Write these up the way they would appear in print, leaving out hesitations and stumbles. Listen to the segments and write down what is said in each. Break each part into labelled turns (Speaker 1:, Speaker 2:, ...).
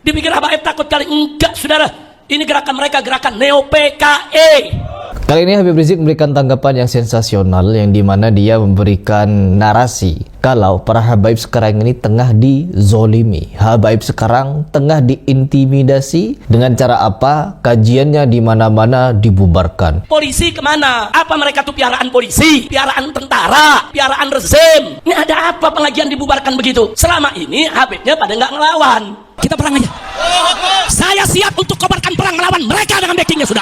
Speaker 1: Dipikir Habaib takut kali? Enggak, saudara. Ini gerakan mereka, gerakan Neo PKE.
Speaker 2: Kali ini Habib Rizik memberikan tanggapan yang sensasional, yang dimana dia memberikan narasi kalau para habaib sekarang ini tengah dizolimi, habaib sekarang tengah diintimidasi. Dengan cara apa? Kajiannya di mana-mana dibubarkan.
Speaker 1: Polisi kemana? Apa mereka tuh piaraan polisi? Piaraan tentara? Piaraan rezim? Ini ada apa pengajian dibubarkan begitu? Selama ini Habibnya pada nggak ngelawan. Kita perang aja. Saya siap untuk kobarkan perang melawan mereka dengan backingnya, sudah.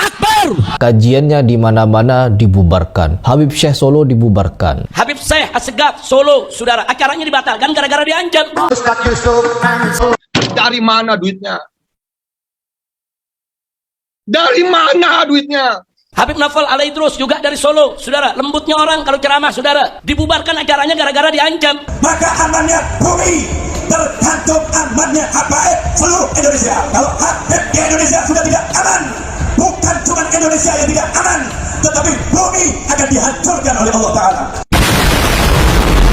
Speaker 1: Takbir.
Speaker 2: Kajiannya di mana-mana dibubarkan. Habib Syekh Solo dibubarkan.
Speaker 1: Habib Syekh Assegaf Solo, saudara, acaranya dibatalkan gara-gara diancam.
Speaker 3: Dari mana duitnya? Dari mana duitnya?
Speaker 1: Habib Naufal Alaidrus juga dari Solo, saudara. Lembutnya orang kalau ceramah, saudara. Dibubarkan acaranya gara-gara diancam.
Speaker 4: Maka amannya bumi tergantung amannya habaib seluruh Indonesia. Kalau Habib di Indonesia sudah tidak aman, bukan cuma Indonesia yang tidak aman, tetapi bumi akan dihancurkan oleh Allah Ta'ala.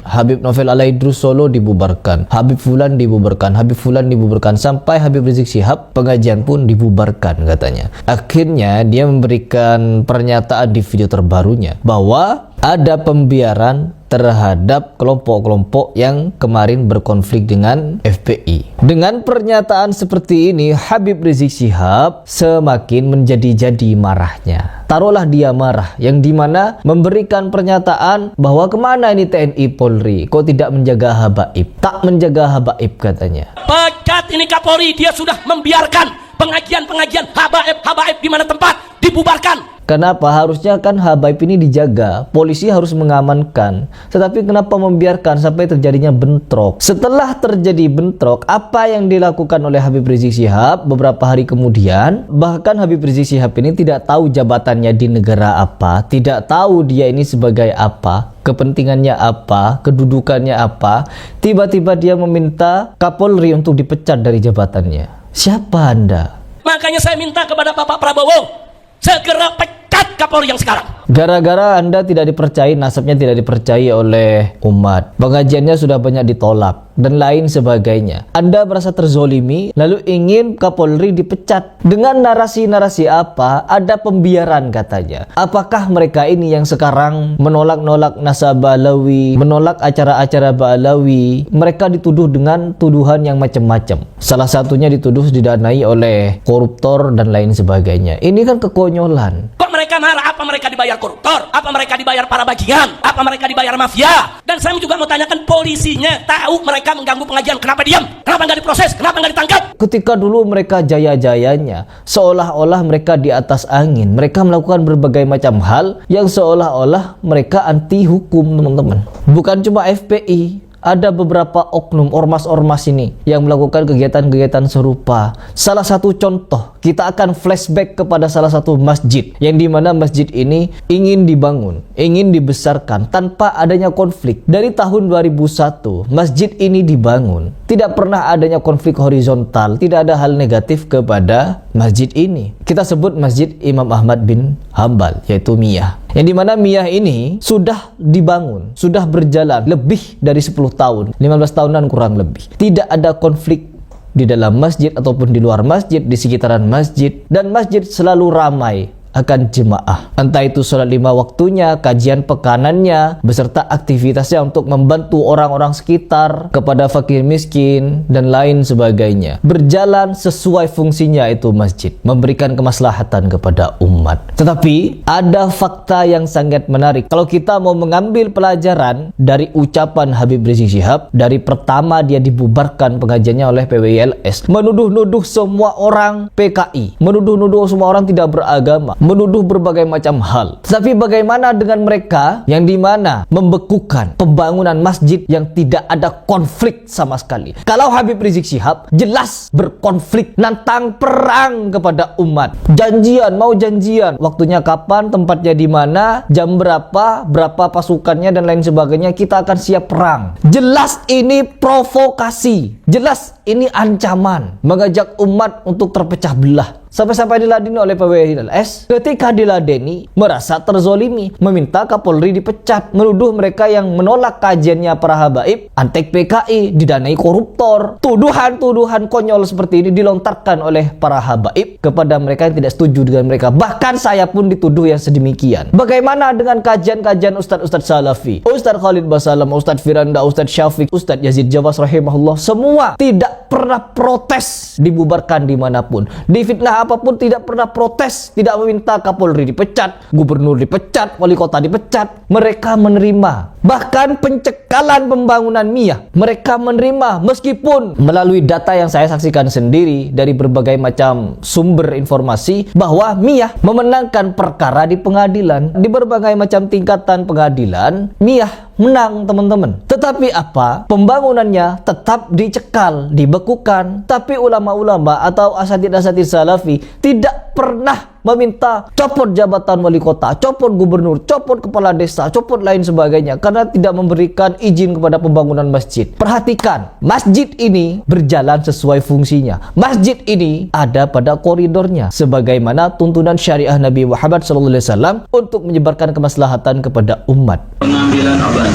Speaker 2: Habib Novel Alaidrus Solo dibubarkan, Habib Fulan dibubarkan, Habib Fulan dibubarkan, sampai Habib Rizik Syihab pengajian pun dibubarkan katanya. Akhirnya dia memberikan pernyataan di video terbarunya bahwa ada pembiaran terhadap kelompok-kelompok yang kemarin berkonflik dengan FPI. Dengan pernyataan seperti ini, Habib Rizik Syihab semakin menjadi-jadi marahnya. Taruhlah dia marah, yang dimana memberikan pernyataan bahwa kemana ini TNI Polri, kok tidak menjaga habaib, tak menjaga habaib katanya.
Speaker 1: Pecat ini Kapolri, dia sudah membiarkan pengajian-pengajian habaib di mana tempat dibubarkan.
Speaker 2: Kenapa? Harusnya kan habaib ini dijaga, polisi harus mengamankan. Tetapi kenapa membiarkan sampai terjadinya bentrok? Setelah terjadi bentrok, apa yang dilakukan oleh Habib Rizik Syihab beberapa hari kemudian? Bahkan Habib Rizik Syihab ini tidak tahu jabatannya di negara apa, tidak tahu dia ini sebagai apa, kepentingannya apa, kedudukannya apa. Tiba-tiba dia meminta Kapolri untuk dipecat dari jabatannya. Siapa Anda?
Speaker 1: Makanya saya minta kepada Bapak Prabowo segera pecat Kapolri yang sekarang.
Speaker 2: Gara-gara Anda tidak dipercayai, nasabnya tidak dipercayai oleh umat, pengajiannya sudah banyak ditolak dan lain sebagainya. Anda merasa terzolimi, lalu ingin Kapolri dipecat. Dengan narasi-narasi apa? Ada pembiaran katanya. Apakah mereka ini yang sekarang menolak-nolak nasabah Alawi, menolak acara-acara Ba'alawi? Mereka dituduh dengan tuduhan yang macam-macam. Salah satunya dituduh didanai oleh koruptor dan lain sebagainya. Ini kan kekonyolan.
Speaker 1: Kok mereka marah? Apa mereka dibayar koruptor? Apa mereka dibayar para bajingan? Apa mereka dibayar mafia? Dan saya juga mau tanyakan polisinya, tahu mereka mengganggu pengajian, kenapa diam? Kenapa nggak diproses? Kenapa nggak ditangkap?
Speaker 2: Ketika dulu mereka jaya-jayanya, seolah-olah mereka di atas angin, mereka melakukan berbagai macam hal yang seolah-olah mereka anti hukum, teman-teman. Bukan cuma FPI, ada beberapa oknum ormas-ormas ini yang melakukan kegiatan-kegiatan serupa. Salah satu contoh, kita akan flashback kepada salah satu masjid, yang dimana masjid ini ingin dibangun, ingin dibesarkan tanpa adanya konflik. Dari tahun 2001 masjid ini dibangun, tidak pernah adanya konflik horizontal, tidak ada hal negatif kepada masjid ini. Kita sebut Masjid Imam Ahmad bin Hambal, yaitu Miyah, yang dimana Miyah ini sudah dibangun, sudah berjalan lebih dari 10 tahun, 15 tahunan kurang lebih. Tidak ada konflik di dalam masjid ataupun di luar masjid, di sekitaran masjid, dan masjid selalu ramai akan jemaah. Entah itu sholat 5 waktunya, kajian pekanannya, beserta aktivitasnya untuk membantu orang-orang sekitar, kepada fakir miskin, dan lain sebagainya. Berjalan sesuai fungsinya itu masjid, memberikan kemaslahatan kepada umat. Tetapi ada fakta yang sangat menarik. Kalau kita mau mengambil pelajaran dari ucapan Habib Rizik Syihab, dari pertama dia dibubarkan pengajiannya oleh PWILS, menuduh-nuduh semua orang PKI, menuduh-nuduh semua orang tidak beragama, menuduh berbagai macam hal. Tapi bagaimana dengan mereka yang dimana membekukan pembangunan masjid yang tidak ada konflik sama sekali? Kalau Habib Rizik Syihab jelas berkonflik, nantang perang kepada umat. Janjian, mau janjian, waktunya kapan, tempatnya di mana, jam berapa, berapa pasukannya dan lain sebagainya, kita akan siap perang. Jelas ini provokasi, jelas ini ancaman, mengajak umat untuk terpecah belah. Sampai-sampai diladeni oleh PWILS. Ketika diladeni, merasa terzolimi, meminta Kapolri dipecat, menuduh mereka yang menolak kajiannya para habaib, antek PKI, didanai koruptor. Tuduhan-tuduhan konyol seperti ini dilontarkan oleh para habaib kepada mereka yang tidak setuju dengan mereka. Bahkan saya pun dituduh yang sedemikian. Bagaimana dengan kajian-kajian Ustadz-Ustadz Salafi, Ustadz Khalid Basalam, Ustadz Firanda, Ustadz Syafiq, Ustadz Yazid Jawas rahimahullah, semua tidak pernah protes dibubarkan dimanapun. Di fitnah apapun tidak pernah protes, tidak meminta Kapolri dipecat, gubernur dipecat, wali kota dipecat. Mereka menerima. Bahkan pencekalan pembangunan Miyah, mereka menerima meskipun melalui data yang saya saksikan sendiri dari berbagai macam sumber informasi bahwa Miyah memenangkan perkara di pengadilan, di berbagai macam tingkatan pengadilan. Miyah menang, teman-teman. Tetapi apa? Pembangunannya tetap dicekal, dibekukan. Tapi ulama-ulama atau asatid-asatid Salafi tidak pernah meminta copot jabatan wali kota, copot gubernur, copot kepala desa, copot lain sebagainya karena tidak memberikan izin kepada pembangunan masjid. Perhatikan, masjid ini berjalan sesuai fungsinya. Masjid ini ada pada koridornya sebagaimana tuntunan syariah Nabi Muhammad SAW untuk menyebarkan kemaslahatan kepada umat.
Speaker 5: Pengambilan obat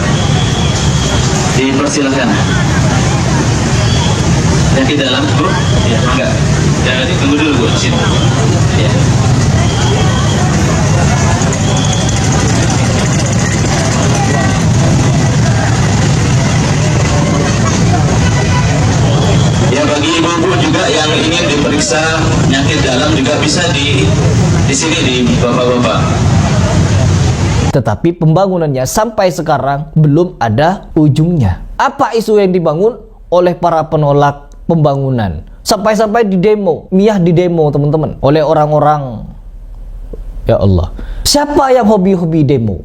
Speaker 5: dipersilahkan. Yang di dalam, Bu? Ya, enggak. Jangan tunggu dulu, Bu, di sini. Ya. Ya, bagi ibu-ibu juga yang ingin diperiksa penyakit dalam juga bisa di sini di Bapak-bapak.
Speaker 2: Tetapi pembangunannya sampai sekarang belum ada ujungnya. Apa isu yang dibangun oleh para penolak pembangunan? Sampai-sampai di demo, Miyah di demo, teman-teman, oleh orang-orang. Ya Allah, siapa yang hobi-hobi demo?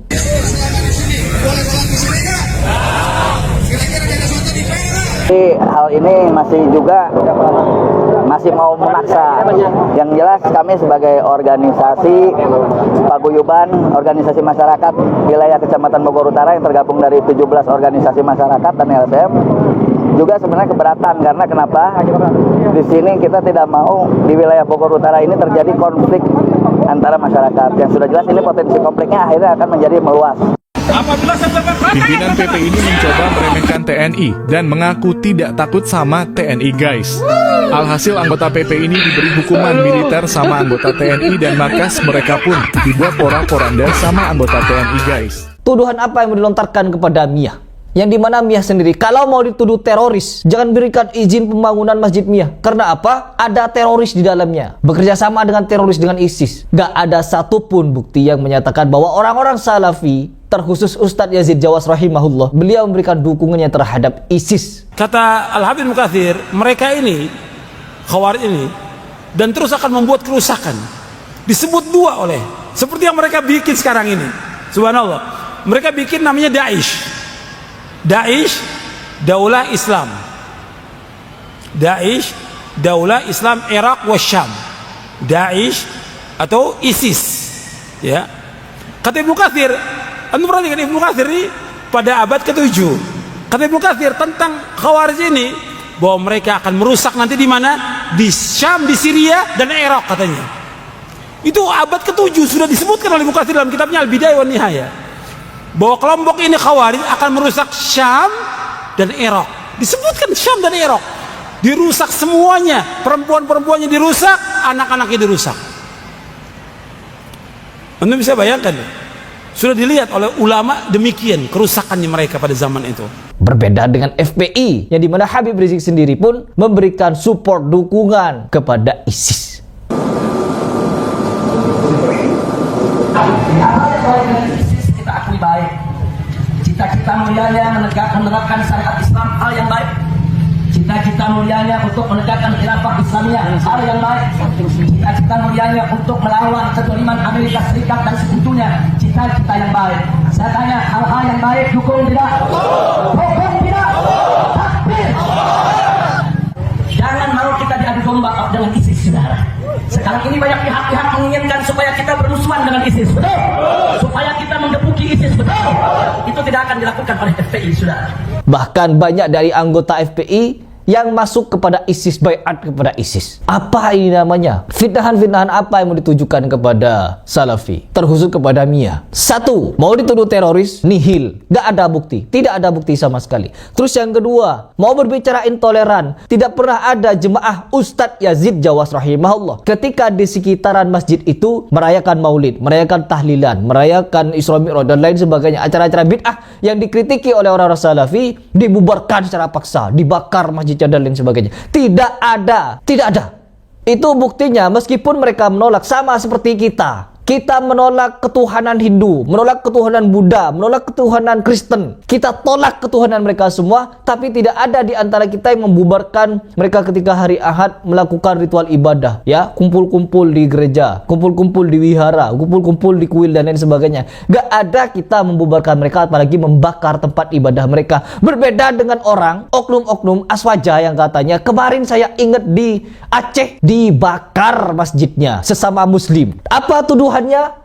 Speaker 6: Hal ini masih mau memaksa. Yang jelas kami sebagai organisasi paguyuban, organisasi masyarakat wilayah Kecamatan Bogor Utara yang tergabung dari 17 organisasi masyarakat dan LSM juga sebenarnya keberatan. Karena kenapa? Di sini kita tidak mau di wilayah Bogor Utara ini terjadi konflik antara masyarakat. Yang sudah jelas ini potensi konfliknya akhirnya akan menjadi meluas.
Speaker 7: Pimpinan PP ini mencoba meremehkan TNI dan mengaku tidak takut sama TNI guys. Alhasil anggota PP ini diberi hukuman militer sama anggota TNI dan markas mereka pun dibuat porak-poranda sama anggota TNI guys.
Speaker 2: Tuduhan apa yang dilontarkan kepada Miyah? Yang dimana Miyah sendiri kalau mau dituduh teroris, jangan berikan izin pembangunan Masjid Miyah. Karena apa? Ada teroris di dalamnya, bekerja sama dengan teroris, dengan ISIS. Gak ada satupun bukti yang menyatakan bahwa orang-orang Salafi, terkhusus Ustadz Yazid Jawas rahimahullah, beliau memberikan dukungannya terhadap ISIS.
Speaker 8: Kata Al-Habib Mukathir, mereka ini Khawarij ini dan terus akan membuat kerusakan. Disebut dua oleh seperti yang mereka bikin sekarang ini. Subhanallah. Mereka bikin namanya Daesh. Daesh, Daulah Islam. Daesh, Daulah Islam Irak wa Syam. Daesh atau ISIS. Ya. Kata Ibnu Katsir, anda perhatikan Ibnu Katsir ini pada abad ke-7. Kata Ibnu Katsir tentang Khawarij ini bahwa mereka akan merusak nanti di mana? Di Syam, di Syria dan Irak katanya. Itu abad ke-7 sudah disebutkan oleh Ibnu Katsir dalam kitabnya Al-Bidayah wan Nihayah. Bahwa kelompok ini Khawarij akan merusak Syam dan Irak. Disebutkan Syam dan Irak. Dirusak semuanya. Perempuan-perempuannya dirusak, anak-anaknya dirusak. Anda bisa bayangkan ya? Sudah dilihat oleh ulama demikian kerusakannya mereka pada zaman itu.
Speaker 2: Berbeda dengan FPI, yang dimana Habib Rizik sendiri pun memberikan support, dukungan kepada ISIS.
Speaker 1: Kita akui baik. Cita-cita mulianya menerapkan syariat Islam, hal yang baik. Cita-cita mulianya untuk menegakkan khilafah Islamiyah, hal yang baik. Cita-cita mulianya untuk melawan kezaliman Amerika Serikat dan sekutunya, cita-cita yang baik. Saya tanya, hal-hal yang baik dukung tidak? Dukung tidak? Takbir. Jangan mau kita diadu domba dengan ISIS, saudara. Sekarang ini banyak pihak-pihak menginginkan supaya kita bermusuhan dengan ISIS, betul? Supaya kita menggebuki ISIS, betul? Itu tidak akan dilakukan oleh FPI, saudara.
Speaker 2: Bahkan banyak dari anggota FPI yang masuk kepada ISIS, baiat kepada ISIS. Apa ini namanya? Fitnahan-fitnahan apa yang mau ditujukan kepada Salafi, terkhusus kepada Mia? Satu, mau dituduh teroris, nihil, gak ada bukti, tidak ada bukti sama sekali. Terus yang kedua, mau berbicara intoleran, tidak pernah ada jemaah Ustadz Yazid Jawas rahimahullah ketika di sekitaran masjid itu merayakan maulid, merayakan tahlilan, merayakan Isra Mi'raj dan lain sebagainya, acara-acara bid'ah yang dikritiki oleh orang-orang Salafi, dibubarkan secara paksa, dibakar masjid dan lain sebagainya. Tidak ada. Itu buktinya meskipun mereka menolak, sama seperti kita. Kita menolak ketuhanan Hindu, menolak ketuhanan Buddha, menolak ketuhanan Kristen. Kita tolak ketuhanan mereka semua, tapi tidak ada di antara kita yang membubarkan mereka ketika hari Ahad melakukan ritual ibadah, ya, kumpul-kumpul di gereja, kumpul-kumpul di wihara, kumpul-kumpul di kuil dan lain sebagainya. Gak ada kita membubarkan mereka, apalagi membakar tempat ibadah mereka. Berbeda dengan orang, oknum-oknum Aswaja yang katanya kemarin saya ingat di Aceh dibakar masjidnya sesama muslim. Apa tuduhannya?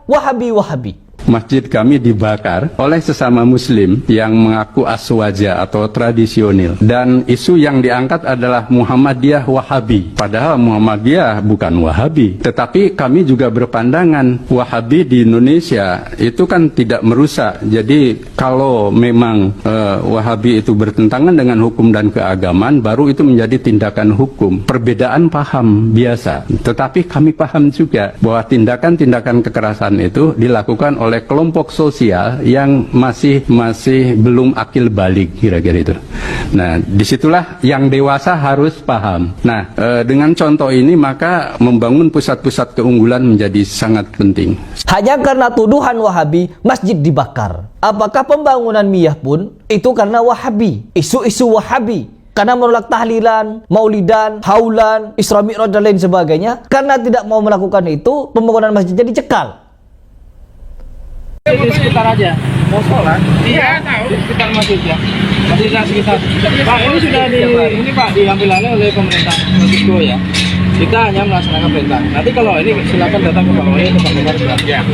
Speaker 2: Wahabi.
Speaker 9: Masjid kami dibakar oleh sesama muslim yang mengaku Aswaja atau tradisional, dan isu yang diangkat adalah Muhammadiyah Wahabi, padahal Muhammadiyah bukan Wahabi. Tetapi kami juga berpandangan Wahabi di Indonesia itu kan tidak merusak. Jadi kalau memang Wahabi itu bertentangan dengan hukum dan keagamaan, baru itu menjadi tindakan hukum. Perbedaan paham biasa, tetapi kami paham juga bahwa tindakan-tindakan kekerasan itu dilakukan oleh kelompok sosial yang masih belum akil balik, kira-kira itu. Nah, disitulah yang dewasa harus paham. Nah, dengan contoh ini maka membangun pusat-pusat keunggulan menjadi sangat penting.
Speaker 2: Hanya karena tuduhan Wahabi, masjid dibakar. Apakah pembangunan Miyah pun itu karena Wahabi? Isu-isu Wahabi. Karena menolak tahlilan, maulidan, haulan, Isra Mi'raj dan lain sebagainya. Karena tidak mau melakukan itu, pembangunan masjidnya dicekal.
Speaker 10: Di sekitar aja, mau sholat? Iya, tahu. Di sekitar masjidnya, masjid sekitar. Pak, ini sudah ini Pak diambil alih oleh pemerintah Meksiko ya. Kita hanya melaksanakan perintah. Nanti kalau ini silakan datang ke bawahnya ke Pak Gubernur. Ya.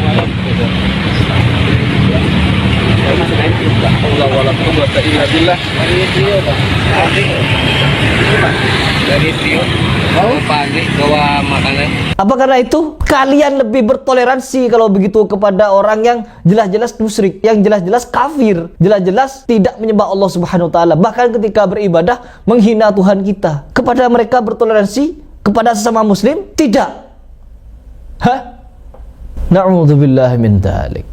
Speaker 10: Dari Trio mau pagi bawa makanan.
Speaker 2: Apa karena itu kalian lebih bertoleransi kalau begitu kepada orang yang jelas-jelas musyrik, yang jelas-jelas kafir, jelas-jelas tidak menyembah Allah Subhanahu wa taala, bahkan ketika beribadah menghina Tuhan kita. Kepada mereka bertoleransi, kepada sesama muslim tidak. Na'udzubillahi min dzalik.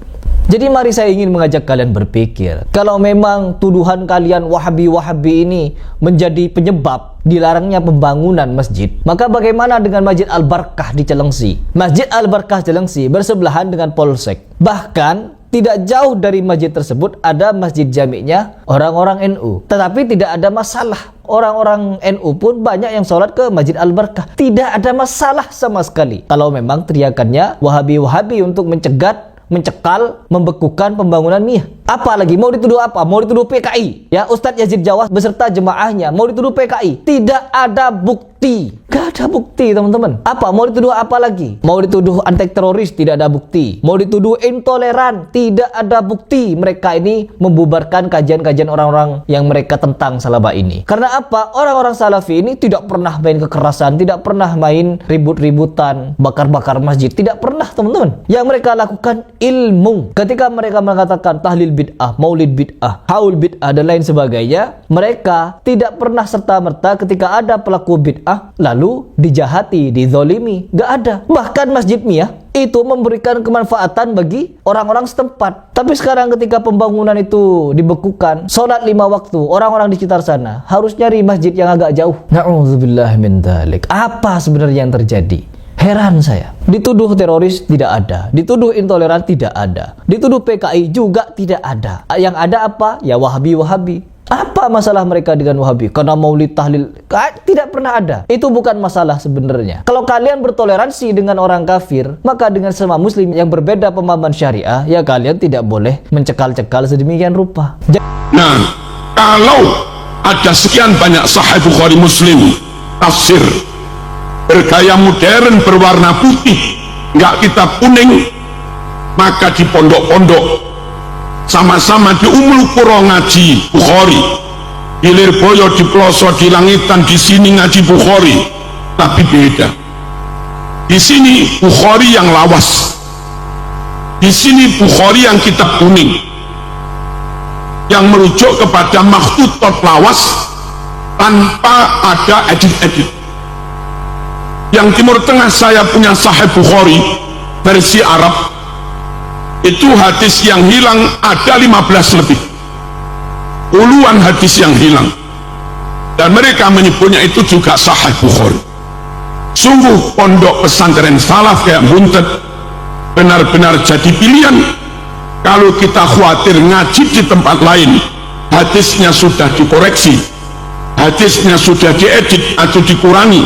Speaker 2: Jadi mari saya ingin mengajak kalian berpikir, kalau memang tuduhan kalian Wahabi ini menjadi penyebab dilarangnya pembangunan masjid, maka bagaimana dengan Masjid Al-Barkah di Cilengsi? Masjid Al-Barkah Cilengsi bersebelahan dengan Polsek. Bahkan tidak jauh dari masjid tersebut ada masjid jami'nya orang-orang NU. Tetapi tidak ada masalah. Orang-orang NU pun banyak yang sholat ke Masjid Al-Barkah. Tidak ada masalah sama sekali. Kalau memang teriakannya Wahabi untuk mencekal, membekukan pembangunan Miyah. Apalagi mau dituduh apa? Mau dituduh PKI. Ya, Ustadz Yazid Jawas beserta jemaahnya mau dituduh PKI. Tidak ada bukti. Gak ada bukti, teman-teman. Apa? Mau dituduh apa lagi? Mau dituduh anti teroris, tidak ada bukti. Mau dituduh intoleran, tidak ada bukti. Mereka ini membubarkan kajian-kajian orang-orang yang mereka tentang Salafah ini. Karena apa? Orang-orang Salafi ini tidak pernah main kekerasan, tidak pernah main ribut-ributan, bakar-bakar masjid. Tidak pernah, teman-teman. Yang mereka lakukan ilmu. Ketika mereka mengatakan tahlil bid'ah, maulid bid'ah, haul bid'ah dan lain sebagainya, mereka tidak pernah serta-merta ketika ada pelaku bid'ah lalu dijahati, dizolimi. Gak ada. Bahkan Masjid Miyah itu memberikan kemanfaatan bagi orang-orang setempat. Tapi sekarang ketika pembangunan itu dibekukan, sholat 5 waktu, orang-orang di sekitar sana harus nyari masjid yang agak jauh. Na'udzubillah min dzalik. Apa sebenarnya yang terjadi? Heran saya. Dituduh teroris tidak ada, dituduh intoleran tidak ada, dituduh PKI juga tidak ada. Yang ada apa? Ya Wahabi. Apa masalah mereka dengan Wahabi? Karena maulid tahlil tidak pernah ada. Itu bukan masalah sebenarnya. Kalau kalian bertoleransi dengan orang kafir, maka dengan sesama muslim yang berbeda pemahaman syariah, ya kalian tidak boleh mencekal-cekal sedemikian rupa.
Speaker 11: Nah, kalau ada sekian banyak Sahih Bukhari Muslim tafsir bergaya modern berwarna putih, nggak kitab kuning, maka di pondok-pondok sama-sama di Ummul Qura ngaji Bukhari, Hilir boyo di pelosok di langitan, di sini ngaji Bukhari, tapi beda. Di sini Bukhari yang lawas, di sini Bukhari yang kitab kuning, yang merujuk kepada makhtutot lawas tanpa ada edit-edit. Yang Timur Tengah saya punya Sahih Bukhari versi Arab, itu hadis yang hilang ada 15 lebih, puluhan hadis yang hilang, dan mereka menyebutnya itu juga Sahih Bukhari. Sungguh pondok pesantren salaf kayak Buntet benar-benar jadi pilihan. Kalau kita khawatir ngaji di tempat lain, hadisnya sudah dikoreksi, hadisnya sudah diedit atau dikurangi,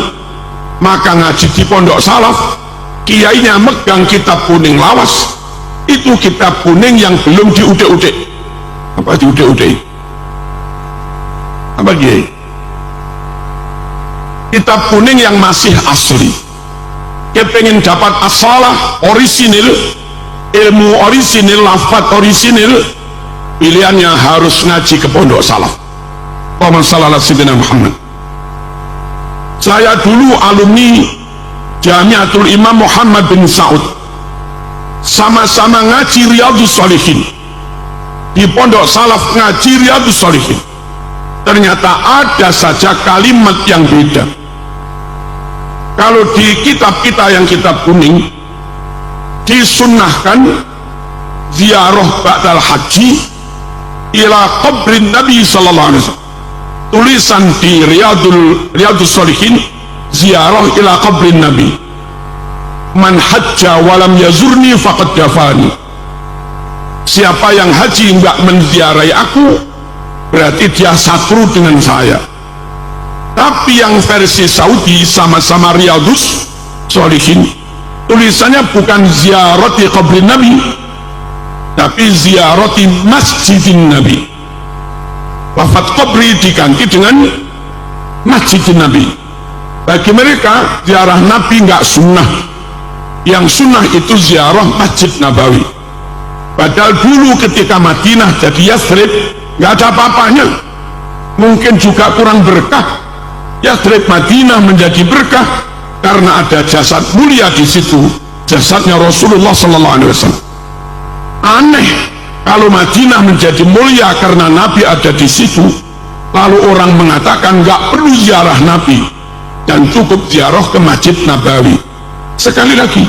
Speaker 11: maka ngaji di pondok salaf, kiainya megang kitab kuning lawas, itu kitab kuning yang belum diudik-udik. Apa diudik-udik? Apa dia? Kitab kuning yang masih asli. Dia pengen dapat asalah orisinil, ilmu orisinil, lafaz orisinil, pilihannya harus ngaji ke pondok salaf. Allahumma shalli ala sayyidina Muhammad. Saya dulu alumni Jamiatul Imam Muhammad bin Saud, sama-sama ngaji Riyadhus Shalihin di pondok salaf, ngaji Riyadhus Shalihin. Ternyata ada saja kalimat yang beda. Kalau di kitab kita yang kitab kuning disunnahkan ziarah ba'dal haji ila qabrin Nabi sallallahu alaihi wasallam. Tulisan di Riyadhus Shalihin, ziarah ila qabrin Nabi. Man hajja walam yazurni faqad dafani. Siapa yang haji enggak menziarahi aku, berarti dia sakru dengan saya. Tapi yang versi Saudi sama-sama Riyadhus Shalihin, tulisannya bukan ziarati qabrin Nabi, tapi ziarati masjidin Nabi. Lafaz qabri diganti dengan masjidin Nabi. Bagi mereka ziarah Nabi enggak sunnah, yang sunnah itu ziarah Masjid Nabawi. Padahal dulu ketika Madinah jadi Yathrib enggak ada apa-apanya, mungkin juga kurang berkah. Yathrib Madinah menjadi berkah karena ada jasad mulia di situ, jasadnya Rasulullah sallallahu alaihi wasallam. Aneh kalau Madinah menjadi mulia karena Nabi ada di situ, lalu orang mengatakan nggak perlu ziarah Nabi dan cukup ziarah ke Masjid Nabawi. Sekali lagi,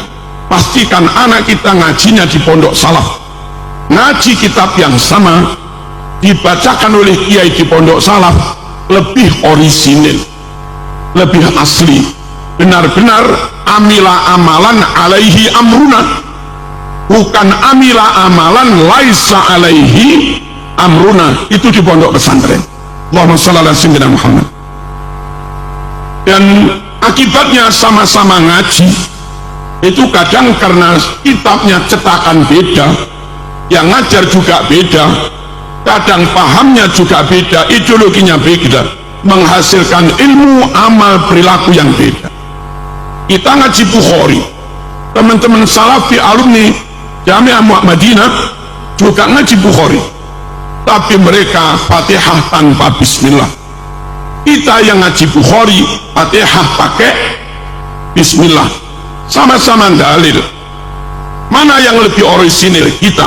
Speaker 11: pastikan anak kita ngajinya di pondok salaf, ngaji kitab yang sama, dibacakan oleh kiai di pondok salaf, lebih orisinil, lebih asli, benar-benar amila amalan alaihi amruna, bukan amila amalan laisa alaihi amruna. Itu di pondok pesantren. Allahumma shalli ala sayyidina Muhammad. Dan akibatnya sama-sama ngaji itu kadang karena kitabnya cetakan beda, yang ngajar juga beda, kadang pahamnya juga beda, ideologinya beda, menghasilkan ilmu amal perilaku yang beda. Kita ngaji Bukhari, teman-teman salafi alumni Jami'ah Madinah juga ngaji Bukhari, tapi mereka Fatihah tanpa bismillah. Kita yang ngaji Bukhari Fatihah pakai bismillah. Sama-sama dalil. Mana yang lebih orisinil? Kita.